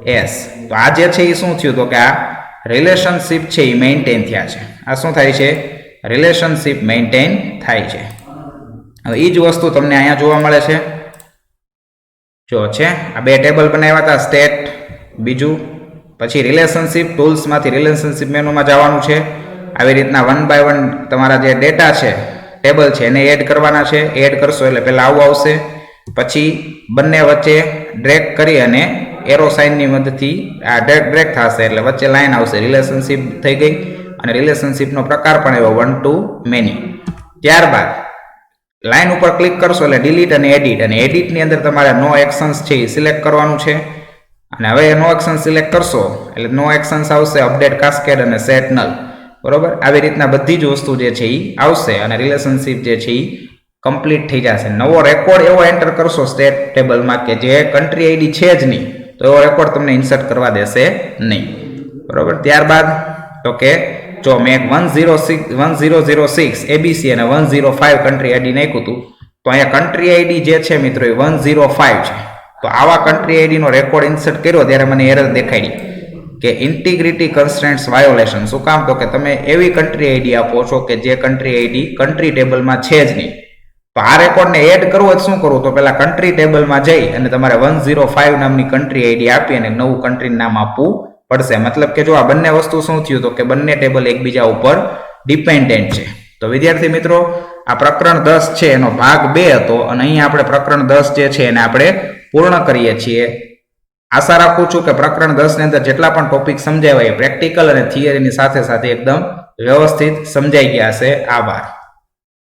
એસ. તો આ જે છે એ શું થયું તો કે આ રિલેશનશિપ છે એ મેન્ટેન થયા છે. આ શું થાય છે, રિલેશનશિપ મેન્ટેન થાય છે. હવે એ જ વસ્તુ તમને અહીંયા જોવા મળે છે, જો છે આ બે ટેબલ બનાવ્યા હતા, સ્ટેટ બીજું, પછી રિલેશનશિપ ટૂલ્સમાંથી રિલેશનશિપ મેનુમાં જવાનું છે. આવી રીતના 1 by 1 તમારા જે ડેટા છે ટેબલ છે એને એડ કરવાના છે. એડ કરશો એટલે પહેલાં આવું આવશે, પછી બંને વચ્ચે ડ્રેગ કરી અને એરો સાઇનની મદદથી આ ડ્રેગ થશે એટલે વચ્ચે લાઈન આવશે. રિલેશનશિપ થઈ ગઈ અને રિલેશનશિપનો પ્રકાર પણ એવો 1 to many. ત્યારબાદ લાઈન ઉપર ક્લિક કરશો એટલે ડિલીટ અને એડિટ, અને એડિટની અંદર તમારે નો એક્શન્સ છે એ સિલેક્ટ કરવાનું છે. અને હવે નો એક્શન સિલેક્ટ કરશો એટલે નો એક્શન્સ આવશે, અપડેટ કાસ્કેડ અને સેટ નલ, બરોબર. આવી રીતના બધી જ વસ્તુ જે છે એ આવશે અને રિલેશનશિપ જે છે એ કમ્પ્લીટ થઈ જશે. નવો રેકોર્ડ એવો એન્ટર કરશો સ્ટેટ ટેબલમાં કે જે કન્ટ્રી આઈડી છે જ નહીં, તો એવો રેકોર્ડ તમને ઇન્સર્ટ કરવા દેશે નહીં, બરોબર. ત્યારબાદ તો કે જો મેં 1006 એબીસી અને 105 કન્ટ્રી આઈડી નાખ્યું હતું, તો અહીંયા કન્ટ્રી આઈડી જે છે મિત્રો એ 105 છે. તો આવા કન્ટ્રી આઈડીનો રેકોર્ડ ઇન્સર્ટ કર્યો ત્યારે મને એરર દેખાડી કે ઇન્ટિગ્રિટી કન્સ્ટ્રેન્ટ્સ વાયોલેશન. શું કામ તો કે તમે એવી કન્ટ્રી આઈડી આપો છો કે જે કન્ટ્રી આઈડી કન્ટ્રી ટેબલમાં છે જ નહીં. તો આ રેકોર્ડને એડ કરવો જ શું કરવું તો પહેલા કન્ટ્રી ટેબલમાં જઈ અને તમારે 105 નામની કન્ટ્રી આઈડી આપી અને નવું કન્ટ્રીનું નામ આપવું પડશે. મતલબ કે જો આ બંને વસ્તુ શું થયું તો કે બંને ટેબલ એકબીજા ઉપર ડિપેન્ડન્ટ છે. તો વિદ્યાર્થી મિત્રો, આ પ્રકરણ 10 છે એનો ભાગ 2 હતો અને અહીં આપણે પ્રકરણ 10 જે છે એને આપણે પૂર્ણ કરીએ છીએ. આશા રાખું છું કે પ્રકરણ 10 ની અંદર જેટલા પણ ટોપિક સમજાવ્યા એ પ્રેક્ટિકલ અને થિયરીની સાથે સાથે એકદમ વ્યવસ્થિત સમજાઈ ગયા હશે. આભાર.